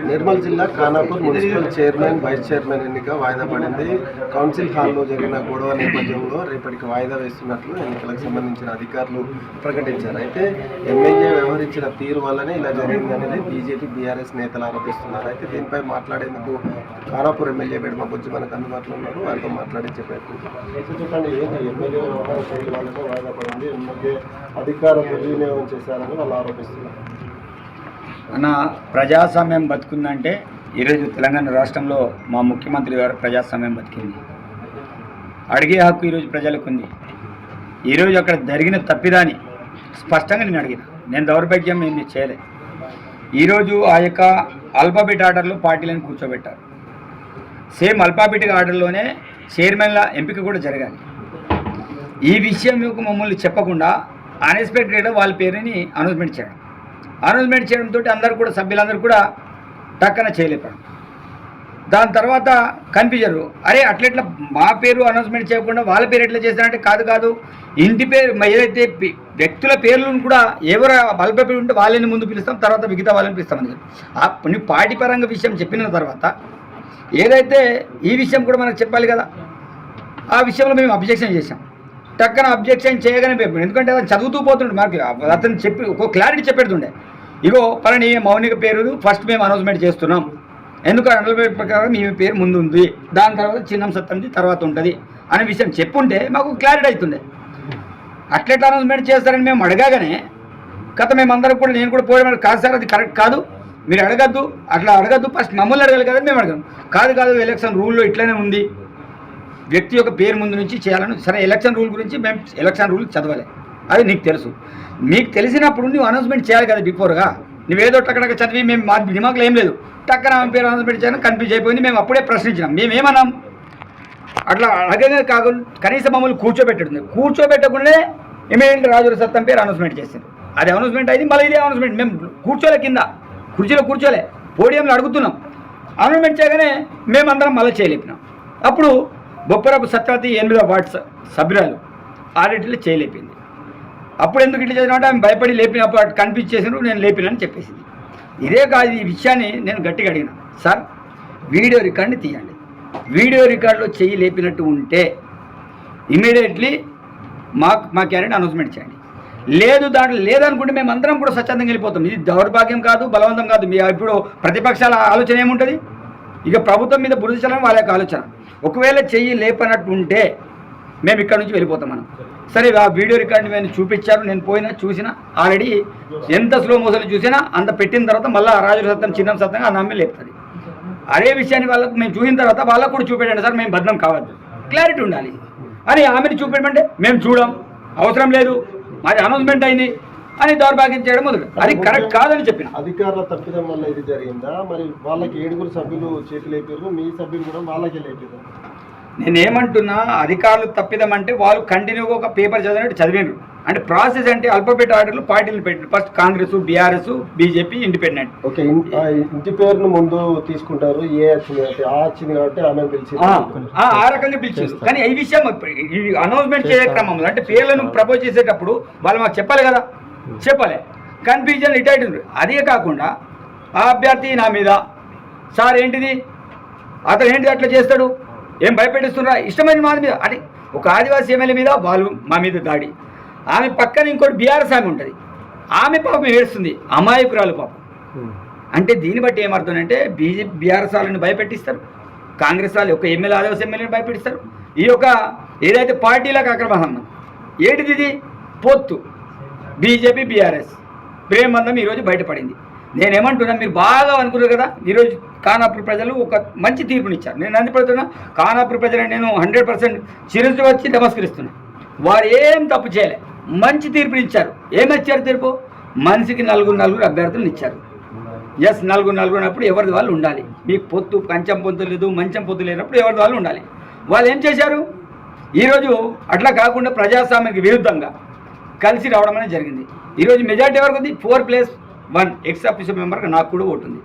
నిర్మల్ జిల్లా Khanapur municipal chairman vice chairman ఎన్నిక వాయిదా పడింది. కౌన్సిల్ హాల్లో జరిగిన గొడవ నేపథ్యంలో రేపటికి వాయిదా వేస్తున్నట్లు ఎన్నికలకు సంబంధించిన అధికారులు ప్రకటించారు. అయితే ఎమ్మెల్యే వ్యవహరించిన తీరు వల్లనే ఇలా జరిగిందనేది బీజేపీ బీఆర్ఎస్ నేతలు ఆరోపిస్తున్నారు. అయితే దీనిపై మాట్లాడేందుకు ఖానాపూర్ ఎమ్మెల్యే బెడమ బుజ్జి మనకు అందుబాటులో ఉన్నారు. వారితో మాట్లాడించే ప్రయత్నం చెప్పండి. ఏంటి ఎమ్మెల్యే వ్యవహార శైలి వల్లనే వాయిదా పడింది, ఎమ్మెల్యే అధికారం దుర్వినియోగం చేశారని వాళ్ళు ఆరోపిస్తున్నారు. అన్న, ప్రజాస్వామ్యం బతుకుందంటే ఈరోజు తెలంగాణ రాష్ట్రంలో మా ముఖ్యమంత్రి గారు ప్రజాస్వామ్యం బతికింది. అడిగే హక్కు ఈరోజు ప్రజలకు ఉంది. ఈరోజు అక్కడ జరిగిన తప్పిదాన్ని స్పష్టంగా నేను అడిగిన, నేను దౌర్భాగ్యం నేను చేయలే. ఈరోజు ఆ యొక్క అల్పాబెట్ ఆర్డర్లో పార్టీలను కూర్చోబెట్టారు. సేమ్ అల్పాబెట్ ఆర్డర్లోనే చైర్మన్ల ఎంపిక కూడా జరగాలి. ఈ విషయం మమ్మల్ని చెప్పకుండా అన్ఎక్స్పెక్టెడ్గా వాళ్ళ పేరుని అనౌన్స్మెంట్ చేయడంతో అందరూ కూడా సభ్యులందరూ కూడా టక్కన చేయలేపారు. దాని తర్వాత కన్ఫ్యూజరు, అరే అట్లెట్లా మా పేరు అనౌన్స్మెంట్ చేయకుండా వాళ్ళ పేరు ఎట్లా చేశారంటే, కాదు ఇంటి పేరు ఏదైతే వ్యక్తుల పేర్లను కూడా ఎవరు బలపడి ఉంటే వాళ్ళని ముందు పిలుస్తాం, తర్వాత మిగతా వాళ్ళని పిలుస్తామని నువ్వు పార్టీ పరంగా విషయం చెప్పిన తర్వాత ఏదైతే ఈ విషయం కూడా మనకు చెప్పాలి కదా. ఆ విషయంలో మేము అబ్జెక్షన్ చేశాం. టక్కన అబ్జెక్షన్ చేయగానే పేరు, ఎందుకంటే అతను చదువుతూ పోతుండే, మాకు అతను చెప్పి ఒక క్లారిటీ చెప్పేస్తుండే, ఇగో పలాని మౌనిక పేరు ఫస్ట్ మేము అనౌన్స్మెంట్ చేస్తున్నాం, ఎందుకు అనౌన్స్మెంట్ ప్రకారం మీ పేరు ముందు ఉంది, దాని తర్వాత చిన్నం సత్తంది తర్వాత ఉంటుంది అనే విషయం చెప్పుంటే మాకు క్లారిటీ అవుతుండే. అట్లెట్లా అనౌన్స్మెంట్ చేస్తారని మేము అడగానే కథ మేమందరం కూడా, నేను కూడా పోయే కాదు సార్ అది కరెక్ట్ కాదు, మీరు అడగద్దు, అట్లా అడగద్దు, ఫస్ట్ మమ్మల్ని అడగాలి కదా, మేము అడగాం. కాదు ఎలక్షన్ రూల్లో ఇట్లనే ఉంది, వ్యక్తి యొక్క పేరు ముందు నుంచి చేయాలని. సరే, ఎలక్షన్ రూల్ గురించి మేము ఎలక్షన్ రూల్ చదవాలి, అది నీకు తెలుసు. మీకు తెలిసినప్పుడు నువ్వు అనౌన్స్మెంట్ చేయాలి కదా బిఫోర్గా. నువ్వేదో టక్కడక్క చదివి మేము మా దిమాగ్లో ఏం లేదు, టక్కన ఆమె పేరు అనౌన్స్మెంట్ చేయడం కన్ఫ్యూజ్ అయిపోయింది. మేము అప్పుడే ప్రశ్నించినాం, మేమేమన్నాం, అట్లా అడగనే కాకుండా కనీసం మమ్మల్ని కూర్చోబెట్టకుండానే ఇమీడియట్ రాజుల సత్తం పేరు అనౌన్స్మెంట్ చేసింది. అది అనౌన్స్మెంట్ అయింది, మళ్ళీ ఇదే అనౌన్స్మెంట్. మేము కూర్చోలే, కింద కుర్చీలో కూర్చోలే, పోడియంలో అడుగుతున్నాం. అనౌన్స్మెంట్ చేయగానే మేమందరం మళ్ళీ చేయలేపినాం. అప్పుడు బొప్పరపు సత్యవతి 8వ వార్డు సభ్యురాలు ఆడిట్లో చేయలేపింది. అప్పుడు ఎందుకు ఇట్లా చేసినామంటే ఆమె భయపడి లేపినప్పుడు అటు కన్ఫ్యూజ్ చేసినారు, నేను లేపినని చెప్పేసింది. ఇదే కాదు, ఈ విషయాన్ని నేను గట్టిగా అడిగిన, సార్ వీడియో రికార్డుని తీయండి, వీడియో రికార్డులో చెయ్యి లేపినట్టు ఉంటే ఇమీడియట్లీ మా క్యాండిడేట్ అనౌన్స్మెంట్ చేయండి. లేదు, దాంట్లో లేదనుకుంటే మేము అందరం కూడా స్వచ్ఛందంగా వెళ్ళిపోతాం. ఇది దౌర్భాగ్యం కాదు, బలవంతం కాదు. మీ ఇప్పుడు ప్రతిపక్షాల ఆలోచన ఏముంటుంది, ఇక ప్రభుత్వం మీద బురద చల్లడం వాళ్ళ యొక్క ఆలోచన. ఒకవేళ చెయ్యి లేపనట్టు ఉంటే మేము ఇక్కడ నుంచి వెళ్ళిపోతాం మనం. సరే, ఆ వీడియో రికార్డు నేను చూపించారు, నేను పోయినా చూసినా ఆల్రెడీ, ఎంత స్లో మోసలు చూసినా అంత పెట్టిన తర్వాత మళ్ళీ రాజుల సత్తం చిన్నం సత్తంగా ఆ నమ్మి లేపుతుంది. అదే విషయాన్ని వాళ్ళకు మేము చూసిన తర్వాత వాళ్ళకు కూడా చూపెట్టండి సార్, మేము బద్నం కావద్దు, క్లారిటీ ఉండాలి అని ఆమెను చూపెట్టమంటే మేము చూడం, అవసరం లేదు, మాది అనౌన్స్మెంట్ అయింది అని దౌర్భాగ్యం చేయడం మొదలు. అది కరెక్ట్ కాదని చెప్పిన. అధికారుల తప్పిదం వల్ల ఇది జరిగిందా? మరి వాళ్ళకి 7 సభ్యులు చేతి లేపారు, మీ సభ్యులు కూడా వాళ్ళకే లేపారు. నేనేమంటున్నా, అధికారులు తప్పిదం అంటే వాళ్ళు కంటిన్యూగా ఒక పేపర్ చదివినారు. అంటే ప్రాసెస్ అంటే అల్ఫాబెట్ ఆర్డర్లు పార్టీలు పెట్టారు. First Congress, BRS, BJP, independent. Okay, ఇంటి పేరును ముందు తీసుకుంటారు, ఏ వచ్చింది అంటే ఆ వచ్చింది కాబట్టి ఆమె పిలిచి ఆ రకంగా పిలిచారు. కానీ ఈ విషయం అనౌన్స్మెంట్ చేసే క్రమంలో అంటే పేర్లను ప్రపోజ్ చేసేటప్పుడు వాళ్ళు మాకు చెప్పాలి కదా, చెప్పాలి. Confusion retired. అదే కాకుండా ఆ అభ్యర్థి నా మీద, సార్ ఏంటిది, అతను ఏంటిది అట్లా చేస్తాడు, ఏం భయపెట్టిస్తున్నారా, ఇష్టమైన మా మీద. అది ఒక ఆదివాసీ ఎమ్మెల్యే మీద వాళ్ళు మా మీద దాడి. ఆమె పక్కన ఇంకోటి బీఆర్ఎస్ ఆమె ఉంటుంది, ఆమె పాపం ఏడుస్తుంది, అమాయకురాలు పాపం. అంటే దీన్ని బట్టి ఏమర్థం అంటే బీఆర్ఎస్ వాళ్ళని భయపెట్టిస్తారు, కాంగ్రెస్ వాళ్ళు ఒక ఎమ్మెల్యే ఆదివాసీ ఎమ్మెల్యేని భయపెట్టిస్తారు. ఈ యొక్క ఏదైతే పార్టీలకు అక్రమం ఏంటిది, ఇది పొత్తు బీజేపీ బీఆర్ఎస్ ప్రేమందం ఈరోజు బయటపడింది. నేనేమంటున్నా, మీరు బాగా అనుకున్నారు కదా, ఈరోజు ఖానాపూర్ ప్రజలు ఒక మంచి తీర్పునిచ్చారు. నేను అందుపడుతున్నా, ఖానాపూర్ ప్రజలను నేను 100% చిరుస్తూ వచ్చి నమస్కరిస్తున్నా. వారు ఏం తప్పు చేయలే, మంచి తీర్పునిచ్చారు. ఏమిచ్చారు తీర్పు? మనిషికి 4 అభ్యర్థులను ఇచ్చారు. ఎస్, 4 అన్నప్పుడు ఎవరిది వాళ్ళు ఉండాలి. మీకు పొత్తు కంచం పొత్తు లేదు, మంచం పొత్తు లేనప్పుడు ఎవరిది వాళ్ళు ఉండాలి. వాళ్ళు ఏం చేశారు, ఈరోజు అట్లా కాకుండా ప్రజాస్వామ్యానికి విరుద్ధంగా కలిసి రావడం అనేది జరిగింది. ఈరోజు మెజార్టీ ఎవరికి ఉంది? 4+1 ఎక్స్ ఆఫీసర్ మెంబర్గా నాకు కూడా ఓటు ఉంది.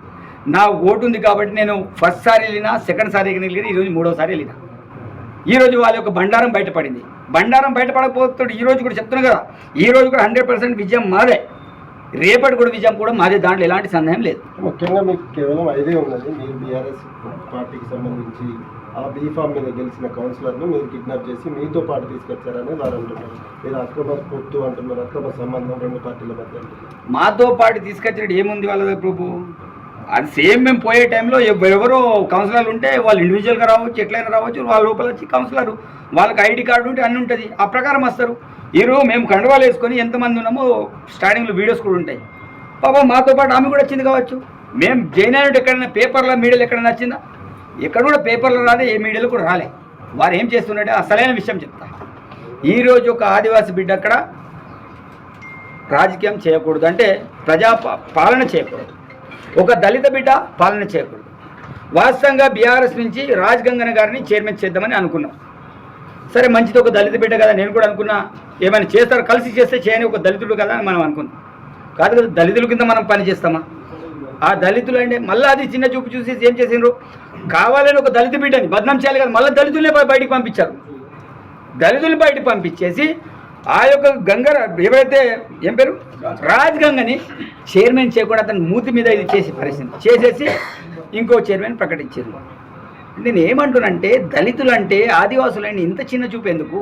నా ఓటు ఉంది కాబట్టి నేను ఫస్ట్ సారి వెళ్ళినా, సెకండ్ సారి వెళ్ళినా, ఈరోజు 3వ సారి వెళ్ళినా. ఈరోజు వాళ్ళ యొక్క బండారం బయటపడింది. బండారం బయటపడకపోతే ఈరోజు కూడా చెప్తున్నా కదా, ఈరోజు కూడా 100% విజయం మాదే. రేపటి కూడా విజయం కూడా మాదే, దాంట్లో ఎలాంటి సందేహం లేదు. ముఖ్యంగా మీకు కేవలం ఐదే ఉన్నది, మీరు బీఆర్ఎస్ పార్టీకి సంబంధించి ఆ బీఫామ్ మీద గెలిచిన కౌన్సిలర్ను మీరు కిడ్నాప్ చేసి మీతో పాటు తీసుకొచ్చారని వారు అంటున్నారు. మీరు అక్రమ పొత్తు అంటున్నారు, అక్రమ సంబంధం రెండు పార్టీల మధ్య. మాతో పాటు తీసుకొచ్చినట్టు ఏముంది వాళ్ళ ప్రూఫ్? అది సేమ్ మేము పోయే టైంలో ఎవరో కౌన్సిలర్లు ఉంటే వాళ్ళు ఇండివిజువల్గా రావచ్చు, ఎట్లయినా రావచ్చు, వాళ్ళ లోపల వచ్చి కౌన్సిలర్ వాళ్ళకి ఐడి కార్డు ఉంటే అన్నీ ఉంటుంది, ఆ ప్రకారం వస్తారు. ఈరోజు మేము కండువాలు వేసుకొని ఎంతమంది ఉన్నామో స్టార్టింగ్లో వీడియోస్ కూడా ఉంటాయి. పాపం మాతో పాటు ఆమె కూడా వచ్చింది కావచ్చు. మేము జైన్ అయినట్టు ఎక్కడైనా పేపర్లో మీడియాలో ఎక్కడైనా వచ్చిందా? ఎక్కడ కూడా పేపర్లో రాలే, ఏ మీడియాలో కూడా రాలే. వారు ఏం చేస్తున్నారంటే అసలైన విషయం చెప్తా. ఈరోజు ఒక ఆదివాసి బిడ్డ అక్కడ రాజకీయం చేయకూడదు అంటే పాలన చేయకూడదు, ఒక దళిత బిడ్డ పాలన చేయకూడదు. వాస్తవంగా బీఆర్ఎస్ నుంచి రాజ్ గంగన్న గారిని చైర్మన్ చేద్దామని అనుకున్నాం. సరే మంచిది, ఒక దళిత బిడ్డ కదా, నేను కూడా అనుకున్నా ఏమైనా చేస్తారు, కలిసి చేస్తే చేయని ఒక దళితుడు కదా అని మనం అనుకున్నాం. కాదు కదా, దళితుల కింద మనం పని చేస్తామా? ఆ దళితులు అంటే మళ్ళీ అది చిన్న చూపు చూసి ఏం చేసిండ్రు, కావాలని ఒక దళిత బిడ్డని బద్నాం చేయాలి కదా, మళ్ళీ దళితులనే బయటికి పంపించారు. దళితులు బయటికి పంపించేసి ఆ యొక్క ఎవరైతే ఏం పేరు రాజ్ గంగని చైర్మన్ చేయకుండా అతను మూతి మీద ఇది చేసి పరిస్థితి చేసేసి ఇంకో చైర్మన్ ప్రకటించారు. నేను ఏమంటున్నానంటే దళితులు అంటే ఆదివాసులంటే ఇంత చిన్న చూపు ఎందుకు?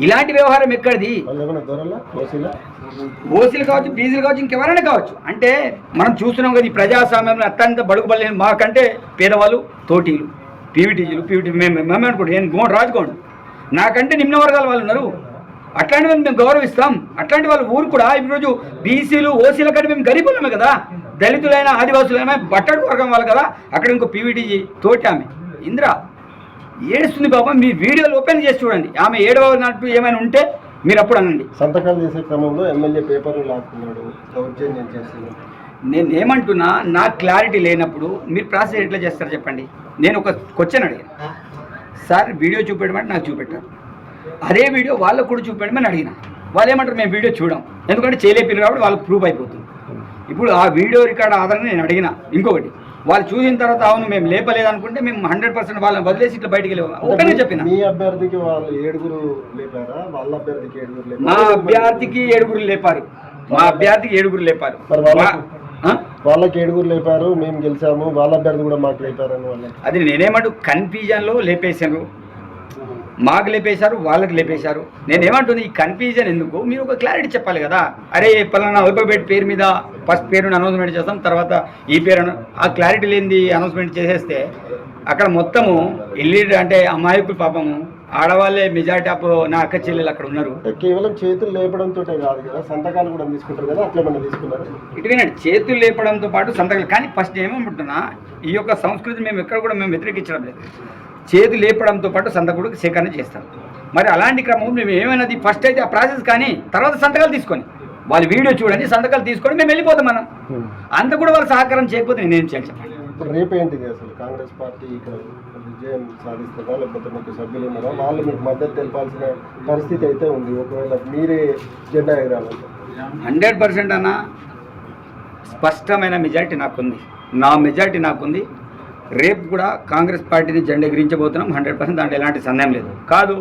ఇలాంటి వ్యవహారం ఎక్కడిది? ఓసీలు కావచ్చు, బీసీలు కావచ్చు, ఇంకెవరైనా కావచ్చు. అంటే మనం చూస్తున్నాం కదా, ఈ ప్రజాస్వామ్యంలో అత్యంత బడుగుబడలేని మాకంటే పేదవాళ్ళు తోటీలు, పీవీటీ మేము అనుకోండి, నేను రాజుకోండి, నాకంటే నిమ్న వర్గాల వాళ్ళు ఉన్నారు, అట్లాంటి వాళ్ళు మేము గౌరవిస్తాం. అట్లాంటి వాళ్ళు ఊరు కూడా ఈరోజు బీసీలు ఓసీల కంటే మేము గరీబులమే కదా, దళితులైనా ఆదివాసులైనా బట్టడు వర్గం వాళ్ళు కదా. అక్కడ ఇంకో పీవీటీ తోటి ఆమె ఇందిరా ఏడుస్తుంది బాబా. మీ వీడియోలు ఓపెన్ చేసి చూడండి, ఆమె ఏడవనట్టు ఏమైనా ఉంటే మీరు అప్పుడు అనండి. సంతకాలు చేసే క్రమంలో ఎమ్మెల్యే పేపర్లు లాక్కున్నాడు, దౌర్జన్యం చేస్తున్నాడు. నేను ఏమంటున్నా, నాకు క్లారిటీ లేనప్పుడు మీరు ప్రాసెస్ ఎట్లా చేస్తారు చెప్పండి. నేను ఒక క్వశ్చన్ అడిగాను, సార్ వీడియో చూపెట్టమంటే నాకు చూపెట్టారు, అదే వీడియో వాళ్ళకు కూడా చూపెట్టమని అడిగిన. వాళ్ళు ఏమంటారు, మేము వీడియో చూడం, ఎందుకంటే చేయలేపిరు కాబట్టి వాళ్ళకి ప్రూఫ్ అయిపోతుంది. ఇప్పుడు ఆ వీడియో రికార్డ్ ఆధారంగా నేను అడిగిన. ఇంకొకటి, వాళ్ళు చూసిన తర్వాత అవును మేము లేపలేదనుకుంటే మేము 100% వాళ్ళని వదిలేసి ఇట్లా బయటికి వెళ్ళాము. ఓపెన్గా చెప్పిన. మీ అభ్యర్థికి వాళ్ళు 7 లేపారా? వాళ్ళ అభ్యర్థికి 7 లేపారు. మా అభ్యర్థికి 7 లేపారు. మా అభ్యర్థికి 7 లేపారు. వాళ్ళకి 7 లేపారు, మేము గెలిచాము, వాళ్ళ అభ్యర్థి కూడా మాకు లేపారని వాళ్ళకి. అది నేనేమంటూ కన్ఫ్యూజన్లో లేపేశారు, మాకు లేపేశారు, వాళ్ళకి లేపేశారు. నేనేమంటుంది, ఈ కన్ఫ్యూజన్ ఎందుకు? మీరు ఒక క్లారిటీ చెప్పాలి కదా. అరే పలానా అల్ఫాబెట్ పేరు మీద ఫస్ట్ పేరుని అనౌన్స్మెంట్ చేస్తాం, తర్వాత ఈ పేరు, ఆ క్లారిటీ లేనిది అనౌన్స్మెంట్ చేసేస్తే అక్కడ మొత్తము ఇల్లీడ్ అంటే అమాయకులు పాపము ఆడవాళ్ళే మెజారిటీ ఆఫ్ నా అక్క చెల్లెలు అక్కడ ఉన్నారు. కేవలం చేతులు లేపడంతో కాదు కదా, సంతకాలు కూడా తీసుకుంటారు కదా, అట్లా ఏమన్నా తీసుకున్నారు? ఇటు వినండి, చేతులు లేపడంతో పాటు సంతకాలు. కానీ ఫస్ట్ ఏమంటున్నా, ఈ యొక్క సంస్కృతి మేము ఎక్కడ కూడా మేము వ్యతిరేకించడం లేదు. చేతి లేపడంతో పాటు సంతకుడు సేకరణ చేస్తాం. మరి అలాంటి క్రమం మేము ఏమైనది ఫస్ట్ అయితే ఆ ప్రాసెస్, కానీ తర్వాత సంతకాలు తీసుకొని వాళ్ళు వీడియో చూడండి, సంతకాలు తీసుకొని మేము వెళ్ళిపోతాం. మనం అంత కూడా వాళ్ళు సహకారం చేయకపోతే నేనేం చేయాలి చెప్పండి. ఇప్పుడు రేపేంటిది అసలు? కాంగ్రెస్ పార్టీ ఇక్కడ విజయం సాధిస్తుందా, లేకపోతే మీకు సభ్యులు ఉన్నారా? వాళ్ళు మీకు మద్దతు తెలపాల్సిన పరిస్థితి అయితే ఉంది. ఒకవేళ మీరే జెండా ఎగరాలంటే 100% అన్న స్పష్టమైన మెజారిటీ నాకుంది, నా మెజారిటీ నాకుంది. రేపు కూడా కాంగ్రెస్ పార్టీని జెండా ఎగిరించబోతున్నాం 100%, దాంట్లో ఎలాంటి సందేహం లేదు. కాదు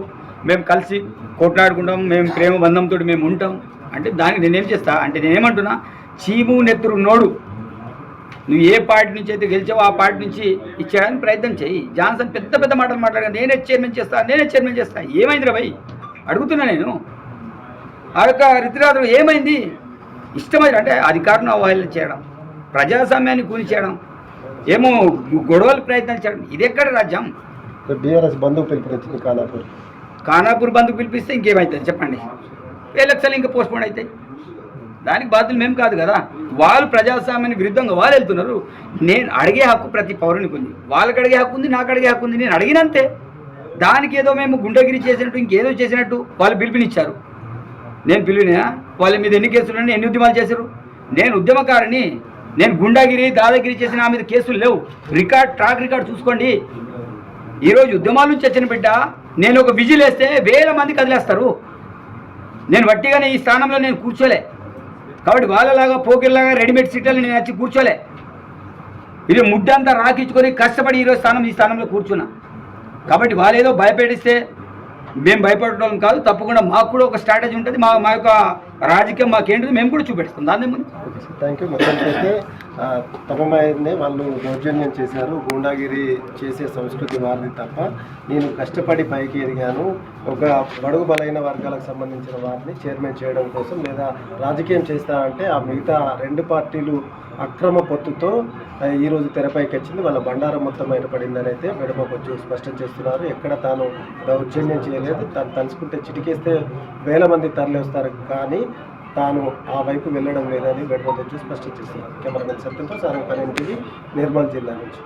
మేము కలిసి కొట్లాడుకుంటాం, మేము ప్రేమ బంధంతో మేము ఉంటాం అంటే దానికి నేనేం చేస్తా అంటే, నేనేమంటున్నా, చీము నెత్తురు నోడు, నువ్వు ఏ పార్టీ నుంచి అయితే గెలిచావో ఆ పార్టీ నుంచి ఇచ్చేయడానికి ప్రయత్నం చేయి. జాన్సన్ పెద్ద పెద్ద మాటలు మాట్లాడాను, నేనే చైర్మన్ చేస్తా. ఏమైందిరా భయ్ అడుగుతున్నా నేను. ఆ యొక్క రితిరాజు ఏమైంది? ఇష్టమైన అంటే అధికారులను అవహేళన చేయడం, ప్రజాస్వామ్యాన్ని కూని చేయడం, ఏమో గొడవలు ప్రయత్నాలు చేయడం, ఇది ఎక్కడ రాజ్యం? బీఆర్ఎస్ బంధువు పిలుపునిచ్చింది ఖానాపూర్ బంధువు పిలిపిస్తే ఇంకేమవుతుంది చెప్పండి? ఎలక్షన్లు ఇంకా పోస్ట్పోన్ అవుతాయి. దానికి బాధ్యులు మేము కాదు కదా. వాళ్ళు ప్రజాస్వామ్యానికి విరుద్ధంగా వాళ్ళు వెళ్తున్నారు. నేను అడిగే హక్కు ప్రతి పౌరునికి ఉంది, వాళ్ళకి అడిగే హక్కు ఉంది, నాకు అడిగే హక్కు ఉంది. నేను అడిగినంతే. దానికి ఏదో మేము గుండగిరి చేసినట్టు ఇంకేదో చేసినట్టు వాళ్ళు పిలుపునిచ్చారు. నేను పిలువునా? వాళ్ళ మీద ఎన్ని కేసులు, ఎన్ని ఉద్యమాలు చేశారు? నేను ఉద్యమకారిని. నేను గుండాగిరి దాదాగిరి చేసిన ఆ మీద కేసులు లేవు. ట్రాక్ రికార్డ్ చూసుకోండి. ఈరోజు ఉద్యమాల నుంచి వచ్చిన బిడ్డ నేను ఒక విజిల్ వేస్తే 1000 మంది కదిలేస్తారు. నేను వట్టిగానే ఈ స్థానంలో నేను కూర్చోలే. కాబట్టి వాళ్ళలాగా పోకిల్లాగా రెడీమేడ్ సీట్లను నేను వచ్చి కూర్చోలే. ఇది ముడ్డంతా రాకించుకొని కష్టపడి ఈ స్థానంలో కూర్చున్నా. కాబట్టి వాళ్ళేదో భయపెడిస్తే మేము భయపడడం కాదు, తప్పకుండా మాకు కూడా ఒక స్ట్రాటజీ ఉంటుంది. మా యొక్క రాజకీయం మాకేంటిది మేము కూడా చూపెడతాం. దాన్ని థ్యాంక్ యూ. మొత్తానికైతే తమమైందే వాళ్ళు దౌర్జన్యం చేశారు, గూండాగిరి చేసే సంస్కృతి వారిది తప్ప నేను కష్టపడి పైకి ఎదిగాను, ఒక బడుగు బలైన వర్గాలకు సంబంధించిన వారిని చైర్మన్ చేయడం కోసం లేదా రాజకీయం చేస్తా అంటే ఆ మిగతా రెండు పార్టీలు అక్రమ పొత్తుతో ఈరోజు తెరపైకి వచ్చింది. వాళ్ళ బండారం మొత్తం బయటపడిందని అయితే మెడపొచ్చు స్పష్టం చేస్తున్నారు. ఎక్కడ తాను దౌర్జన్యం చేయలేదు, తాను తలుచుకుంటే చిటికేస్తే వేల మంది తరలి వస్తారు, కానీ తాను ఆ వైపు వెళ్ళడం లేదని మెడపొచ్చు స్పష్టం చేస్తున్నారు. కెమెరామెన్ సత్యంతో సారంగపల్లి టీవీ, నిర్మల్ జిల్లా నుంచి.